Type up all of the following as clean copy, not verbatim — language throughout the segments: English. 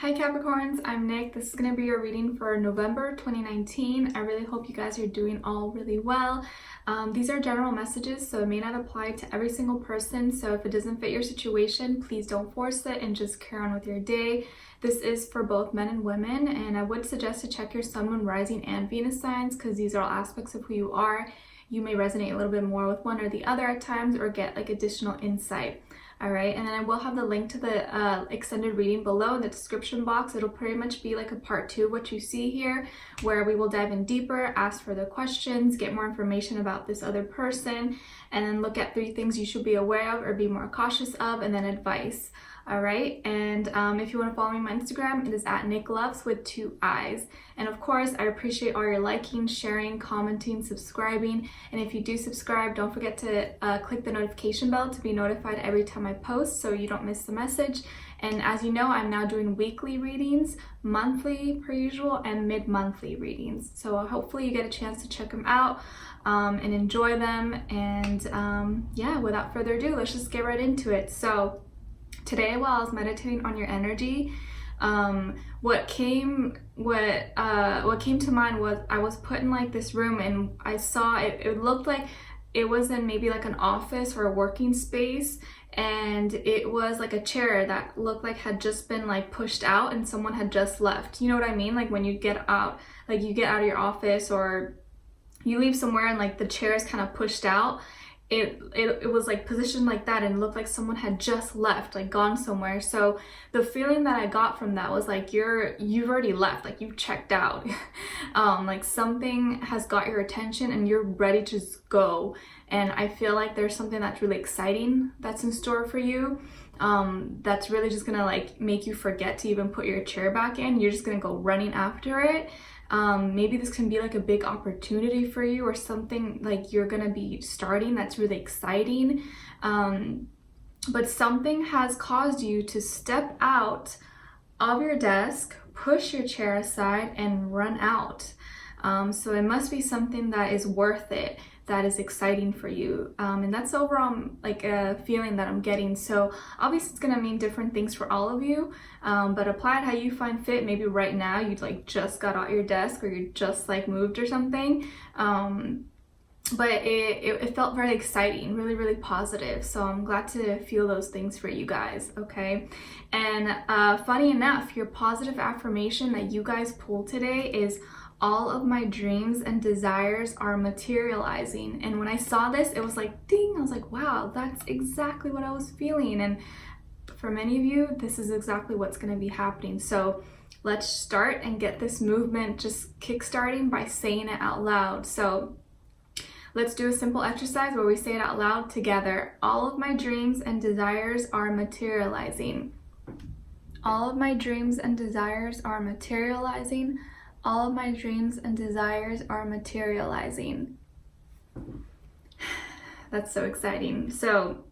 Hi Capricorns, I'm Nick. This is going to be your reading for November 2019. I really hope you guys are doing all really well. These are general messages, so it may not apply to every single person. So if it doesn't fit your situation, please don't force it and just carry on with your day. This is for both men and women, and I would suggest to check your Sun, Moon, Rising, and Venus signs because these are all aspects of who you are. You may resonate a little bit more with one or the other at times or get like additional insight. All right, and then I will have the link to the extended reading below in the description box. It'll pretty much be like a part 2 of what you see here, where we will dive in deeper, ask further questions, get more information about this other person, and then look at 3 things you should be aware of or be more cautious of, and then advice. All right, and if you want to follow me on my Instagram, it is at Nicloves with 2 eyes. And of course, I appreciate all your liking, sharing, commenting, subscribing. And if you do subscribe, don't forget to click the notification bell to be notified every time I post so you don't miss the message. And as you know, I'm now doing weekly readings, monthly per usual, and mid-monthly readings. So hopefully you get a chance to check them out and enjoy them. And yeah, without further ado, let's just get right into it. So today, while I was meditating on your energy, what came to mind was I was put in like this room, and I saw it looked like it was in maybe like an office or a working space, and it was like a chair that looked like had just been like pushed out and someone had just left. You know what I mean? Like when you get out, like you get out of your office or you leave somewhere and like the chair is kind of pushed out. It was like positioned like that and looked like someone had just left, like gone somewhere. So the feeling that I got from that was like you've already left, like you've checked out. Like something has got your attention and you're ready to just go. And I feel like there's something that's really exciting that's in store for you. That's really just gonna like make you forget to even put your chair back in. You're just gonna go running after it. Maybe this can be like a big opportunity for you or something like you're gonna be starting that's really exciting. But something has caused you to step out of your desk, push your chair aside, and run out. So it must be something that is worth it, that is exciting for you. And that's overall like a feeling that I'm getting. So obviously it's gonna mean different things for all of you, but apply it how you find fit. Maybe right now you like just got out your desk or you just like moved or something. But it felt very exciting, really, really positive. So I'm glad to feel those things for you guys, okay? And funny enough, your positive affirmation that you guys pulled today is, all of my dreams and desires are materializing. And when I saw this, it was like, ding, I was like, wow, that's exactly what I was feeling. And for many of you, this is exactly what's going to be happening. So let's start and get this movement just kickstarting by saying it out loud. So let's do a simple exercise where we say it out loud together. All of my dreams and desires are materializing. All of my dreams and desires are materializing. All of my dreams and desires are materializing. That's so exciting. So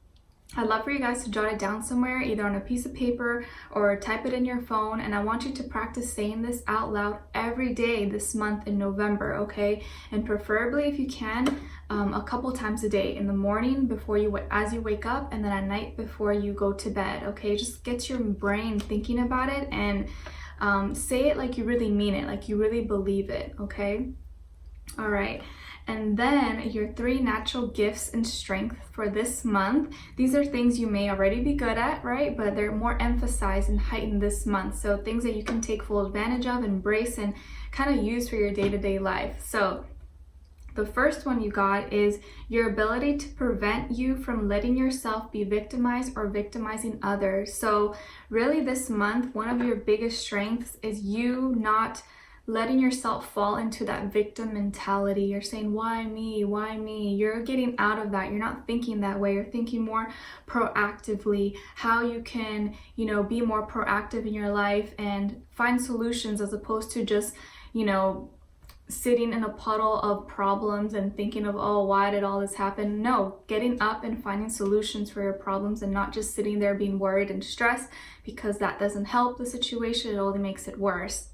I'd love for you guys to jot it down somewhere, either on a piece of paper or type it in your phone. And I want you to practice saying this out loud every day this month in November, okay? And preferably, if you can, a couple times a day, in the morning before as you wake up, and then at night before you go to bed, okay? Just get your brain thinking about it and say it like you really mean it, like you really believe it, okay? All right. And then your 3 natural gifts and strength for this month. These are things you may already be good at, right? But they're more emphasized and heightened this month. So things that you can take full advantage of, embrace, and kind of use for your day-to-day life. So the first one you got is your ability to prevent you from letting yourself be victimized or victimizing others. So really this month, one of your biggest strengths is you not letting yourself fall into that victim mentality. You're saying, why me? Why me? You're getting out of that. You're not thinking that way. You're thinking more proactively, how you can, be more proactive in your life and find solutions as opposed to just, sitting in a puddle of problems and thinking of, oh, why did all this happen? No, getting up and finding solutions for your problems and not just sitting there being worried and stressed, because that doesn't help the situation. It only makes it worse.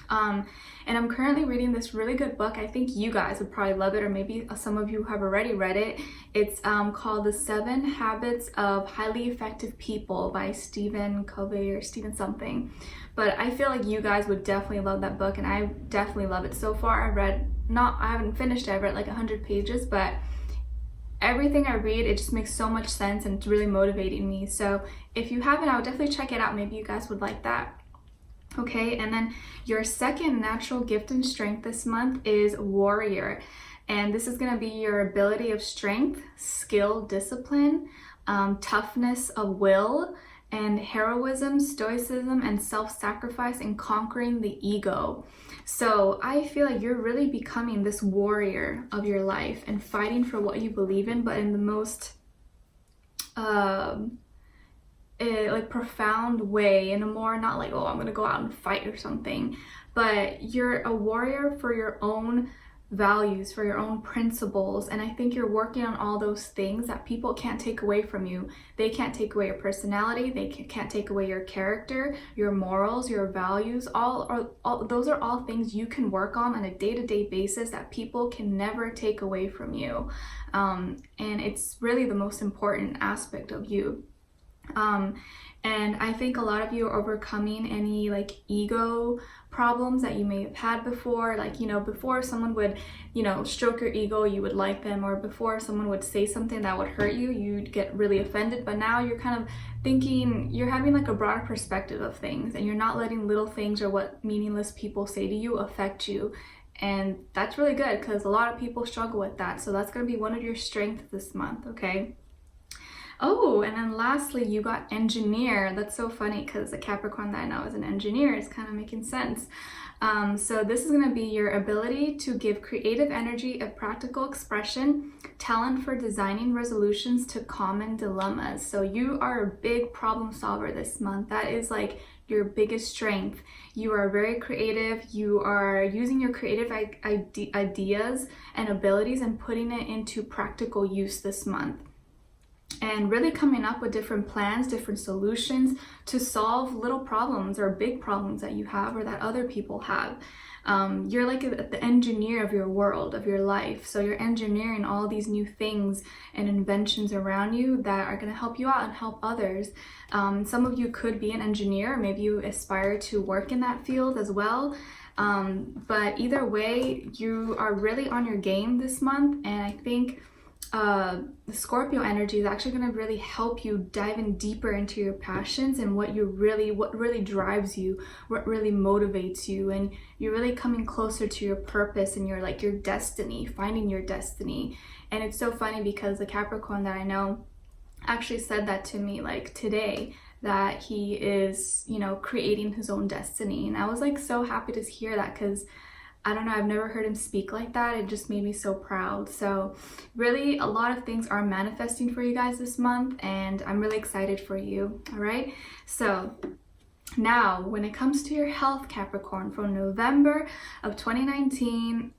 And I'm currently reading this really good book. I think you guys would probably love it, or maybe some of you have already read it. It's called The 7 Habits of Highly Effective People by Stephen Covey or Stephen something. But I feel like you guys would definitely love that book, and I definitely love it. So far I haven't finished it, I've read like 100 pages, but everything I read, it just makes so much sense and it's really motivating me. So if you haven't, I would definitely check it out. Maybe you guys would like that. Okay, and then your second natural gift and strength this month is warrior. And this is going to be your ability of strength, skill, discipline, toughness of will, and heroism, stoicism, and self-sacrifice in conquering the ego. So I feel like you're really becoming this warrior of your life and fighting for what you believe in, but in the most like profound way, in a more, not like, oh, I'm gonna go out and fight or something, but you're a warrior for your own values, for your own principles. And I think you're working on all those things that people can't take away from you. They can't take away your personality, they can't take away your character, your morals, your values. Those are all things you can work on a day-to-day basis that people can never take away from you. And it's really the most important aspect of you. And I think a lot of you are overcoming any like ego problems that you may have had before. Like, you know, before someone would, you know, stroke your ego, you would like them, or before someone would say something that would hurt you, you'd get really offended. But now you're kind of thinking, you're having like a broader perspective of things, and you're not letting little things or what meaningless people say to you affect you. And that's really good, because a lot of people struggle with that. So that's going to be one of your strengths this month, okay? Oh, and then lastly, you got engineer. That's so funny because the Capricorn that I know is an engineer is kind of making sense. So this is going to be your ability to give creative energy of practical expression, talent for designing resolutions to common dilemmas. So you are a big problem solver this month. That is like your biggest strength. You are very creative. You are using your creative ideas and abilities and putting it into practical use this month. And really coming up with different plans, different solutions to solve little problems or big problems that you have or that other people have. You're like the engineer of your world, of your life. So you're engineering all these new things and inventions around you that are going to help you out and help others. Some of you could be an engineer, maybe you aspire to work in that field as well. But either way, you are really on your game this month, and I think the Scorpio energy is actually going to really help you dive in deeper into your passions and what really drives you, what really motivates you, and you're really coming closer to your purpose and your destiny, finding your destiny. And it's so funny because the Capricorn that I know actually said that to me like today, that he is, you know, creating his own destiny. And I was like so happy to hear that, because I don't know, I've never heard him speak like that. It just made me so proud. So really a lot of things are manifesting for you guys this month, and I'm really excited for you. All right. So now when it comes to your health, Capricorn, from November of 2019,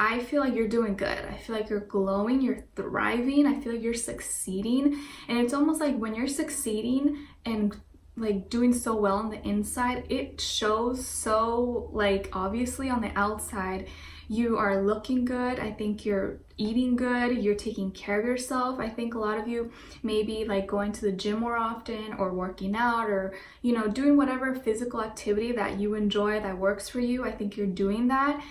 I feel like you're doing good. I feel like you're glowing, you're thriving. I feel like you're succeeding. And it's almost like when you're succeeding and like doing so well on the inside, it shows so like obviously on the outside. You are looking good. I think you're eating good. You're taking care of yourself. I think a lot of you may be like going to the gym more often, or working out, or, you know, doing whatever physical activity that you enjoy that works for you. I think you're doing that.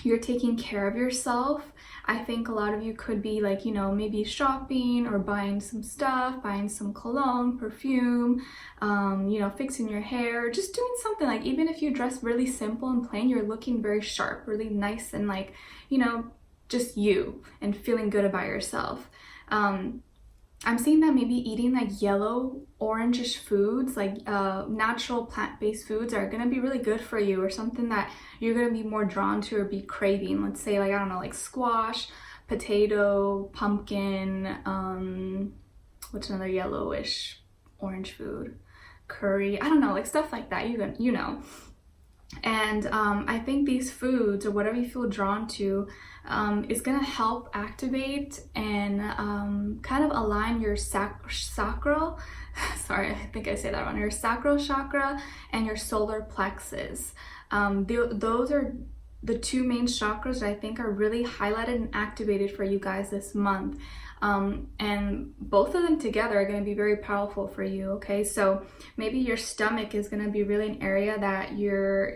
You're taking care of yourself. I think a lot of you could be like, you know, maybe shopping or buying some stuff, buying some cologne, perfume, you know, fixing your hair, just doing something. Like, even if you dress really simple and plain, you're looking very sharp, really nice, and like, you know, just you, and feeling good about yourself. I'm seeing that maybe eating like yellow, orangish foods, like natural plant-based foods, are gonna be really good for you, or something that you're gonna be more drawn to or be craving. Let's say like, I don't know, like squash, potato, pumpkin, what's another yellowish orange food? Curry, I don't know, like stuff like that, you know. And I think these foods, or whatever you feel drawn to, is going to help activate and kind of align your sacral, sorry, I think I say that wrong, your sacral chakra and your solar plexus. Those are the two main chakras that I think are really highlighted and activated for you guys this month. And both of them together are going to be very powerful for you. Okay, so maybe your stomach is going to be really an area that your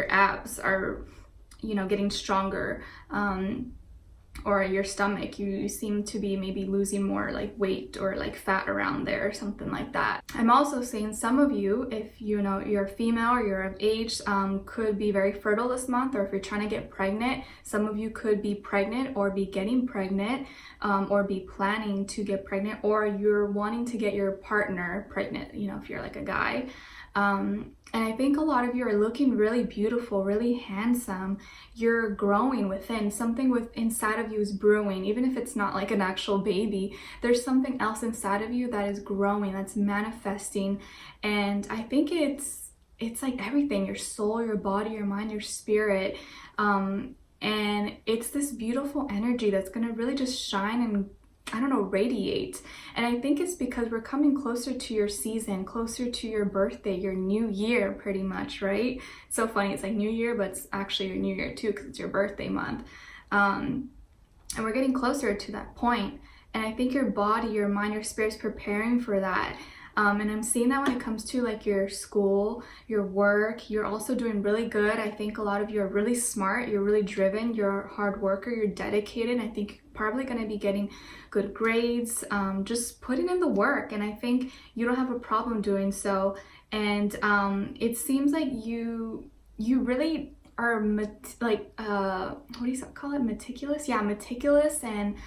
abs are, you know, getting stronger, or your stomach, you seem to be maybe losing more like weight or like fat around there or something like that. I'm also saying some of you, if you know you're female or you're of age, could be very fertile this month, or if you're trying to get pregnant, some of you could be pregnant or be getting pregnant, or be planning to get pregnant, or you're wanting to get your partner pregnant, you know, if you're like a guy. And I think a lot of you are looking really beautiful, really handsome. You're growing within. Something inside of you is brewing. Even if it's not like an actual baby, there's something else inside of you that is growing, that's manifesting. And I think it's like everything, your soul, your body, your mind, your spirit. And it's this beautiful energy that's going to really just shine and, I don't know, radiate. And I think it's because we're coming closer to your season, closer to your birthday, your new year, pretty much, right? It's so funny, it's like New Year, but it's actually your new year too, because it's your birthday month. And we're getting closer to that point. And I think your body, your mind, your spirit is preparing for that. And I'm seeing that when it comes to like your school, your work, you're also doing really good. I think a lot of you are really smart, you're really driven, you're a hard worker, you're dedicated. I think you're probably going to be getting good grades, just putting in the work. And I think you don't have a problem doing so. And it seems like you really are what do you call it? Meticulous? Yeah, meticulous and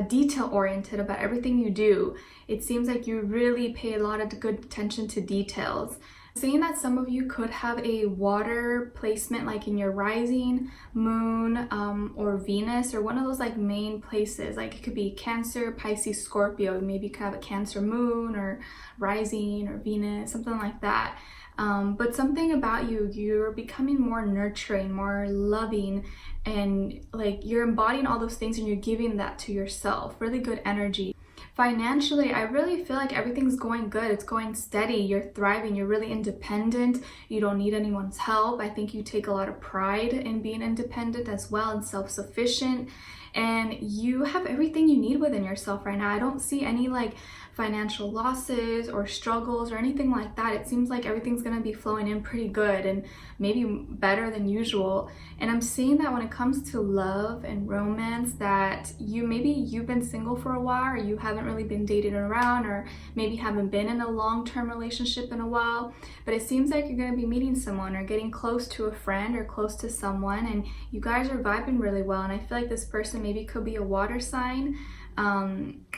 detail oriented about everything you do. It seems like you really pay a lot of good attention to details. Saying that some of you could have a water placement like in your rising, moon, or Venus, or one of those like main places. Like it could be Cancer, Pisces, Scorpio. Maybe you could have a Cancer moon or rising or Venus, something like that. But something about you, you're becoming more nurturing, more loving, and like you're embodying all those things and you're giving that to yourself. Really good energy. Financially, I really feel like everything's going good. It's going steady. You're thriving. You're really independent. You don't need anyone's help. I think you take a lot of pride in being independent as well and self-sufficient. And you have everything you need within yourself right now. I don't see any like financial losses or struggles or anything like that. It seems like everything's going to be flowing in pretty good and maybe better than usual. And I'm seeing that when it comes to love and romance, that you've been single for a while, or you haven't really been dating around, or maybe haven't been in a long-term relationship in a while, but it seems like you're going to be meeting someone or getting close to a friend or close to someone, and you guys are vibing really well. And I feel like this person maybe could be a water sign,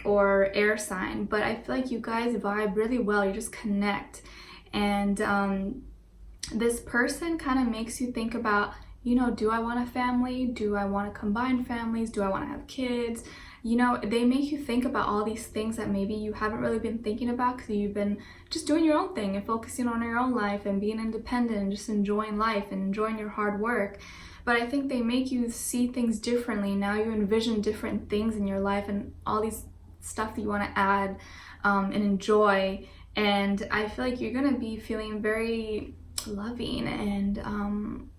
or air sign, but I feel like you guys vibe really well. You just connect. And this person kind of makes you think about, you know, do I want a family? Do I want to combine families? Do I want to have kids? You know, they make you think about all these things that maybe you haven't really been thinking about because you've been just doing your own thing and focusing on your own life and being independent and just enjoying life and enjoying your hard work. But I think they make you see things differently. Now you envision different things in your life and all these stuff that you want to add and enjoy. And I feel like you're going to be feeling very loving and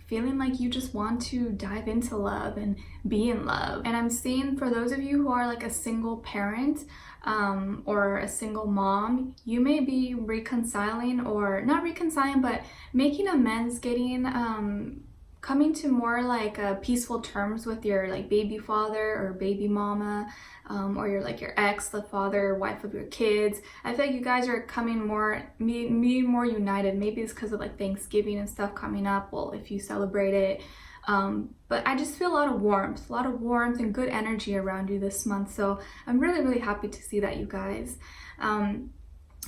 feeling like you just want to dive into love and be in love. And I'm seeing for those of you who are like a single parent or a single mom, you may be reconciling, or not reconciling, but making amends, coming to more like peaceful terms with your like baby father or baby mama, or your ex, the father or wife of your kids. I feel like you guys are coming more united. Maybe it's because of like Thanksgiving and stuff coming up. Well, if you celebrate it. But I just feel a lot of warmth and good energy around you this month. So I'm really, really happy to see that, you guys.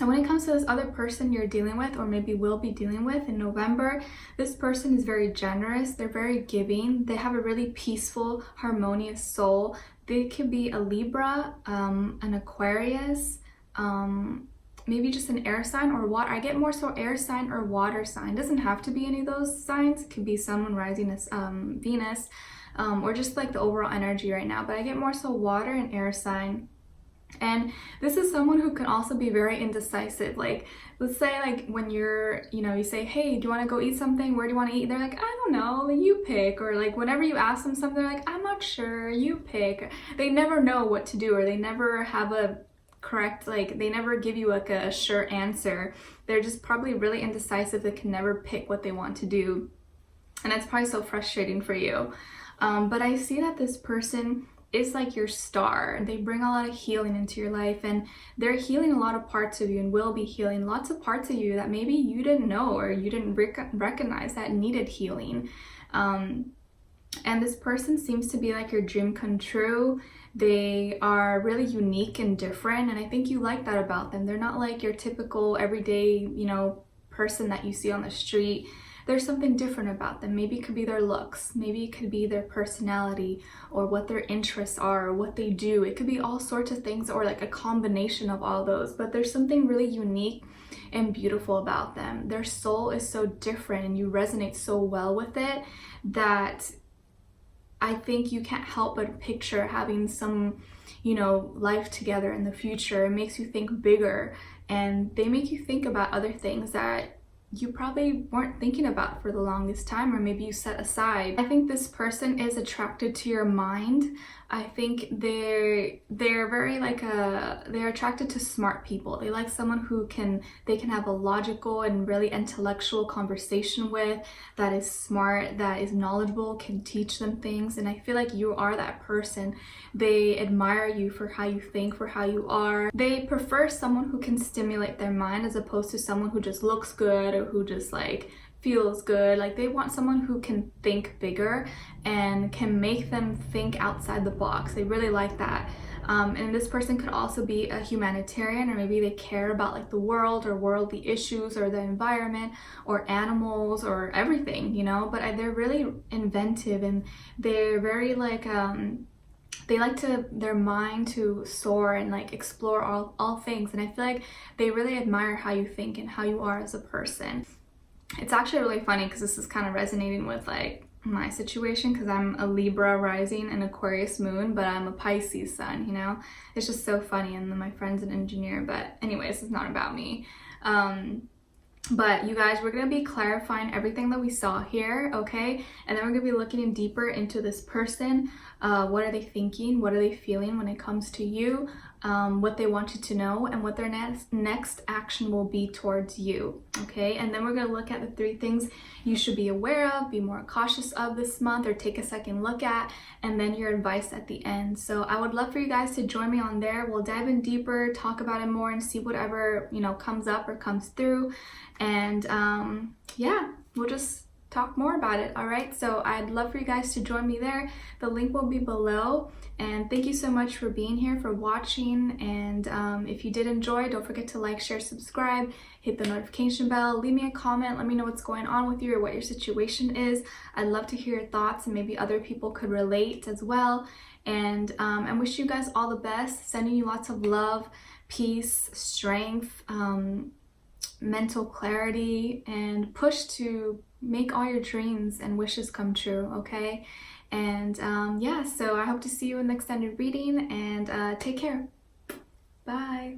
And when it comes to this other person you're dealing with, or maybe will be dealing with in November, this person is very generous. They're very giving. They have a really peaceful, harmonious soul. They could be a Libra, an Aquarius, maybe just an air sign or water. I get more so air sign or water sign. It doesn't have to be any of those signs. It could be sun, moon, rising as Venus, or just like the overall energy right now. But I get more so water and air sign. And this is someone who can also be very indecisive. Like, let's say like when you're, you say, hey, do you want to go eat something? Where do you want to eat? They're like, I don't know, like, you pick. Or like whenever you ask them something, they're like, I'm not sure, you pick. They never know what to do, or they never have a correct, like they never give you like a sure answer. They're just probably really indecisive. They can never pick what they want to do. And that's probably so frustrating for you. But I see that this person is like your star. They bring a lot of healing into your life, and they're healing a lot of parts of you and will be healing lots of parts of you that maybe you didn't know or you didn't recognize that needed healing. And this person seems to be like your dream come true. They are really unique and different, and I think you like that about them. They're not like your typical everyday, person that you see on the street. There's something different about them. Maybe it could be their looks, maybe it could be their personality, or what their interests are, or what they do. It could be all sorts of things, or like a combination of all those, but there's something really unique and beautiful about them. Their soul is so different, and you resonate so well with it that I think you can't help but picture having some, life together in the future. It makes you think bigger, and they make you think about other things that you probably weren't thinking about for the longest time, or maybe you set aside. I think this person is attracted to your mind. I think they're very like they're attracted to smart people. They like someone who they can have a logical and really intellectual conversation with, that is smart, that is knowledgeable, can teach them things. And I feel like you are that person. They admire you for how you think, for how you are. They prefer someone who can stimulate their mind as opposed to someone who just looks good or who just like feels good. Like, they want someone who can think bigger and can make them think outside the box. They really like that. And this person could also be a humanitarian, or maybe they care about like the world or worldly issues or the environment or animals or everything, but they're really inventive, and they're very like they like their mind to soar and like explore all things. And I feel like they really admire how you think and how you are as a person. It's actually really funny because this is kind of resonating with like my situation, because I'm a Libra rising and Aquarius moon, but I'm a Pisces sun, It's just so funny. And then my friend's an engineer, but anyways, it's not about me. But you guys, we're going to be clarifying everything that we saw here, okay? And then we're going to be looking in deeper into this person. What are they thinking? What are they feeling when it comes to you? What they want you to know, and what their next action will be towards you, okay? And then we're going to look at the 3 things you should be aware of, be more cautious of this month, or take a second look at, and then your advice at the end. So I would love for you guys to join me on there. We'll dive in deeper, talk about it more, and see whatever, comes up or comes through. And yeah, we'll just talk more about it. All right, so I'd love for you guys to join me there. The link will be below. And thank you so much for being here, for watching. And if you did enjoy, don't forget to like, share, subscribe, hit the notification bell, leave me a comment, let me know what's going on with you or what your situation is. I'd love to hear your thoughts, and maybe other people could relate as well. And I wish you guys all the best, sending you lots of love, peace, strength, mental clarity, and push to make all your dreams and wishes come true, okay? And yeah, so I hope to see you in the extended reading, and take care. Bye.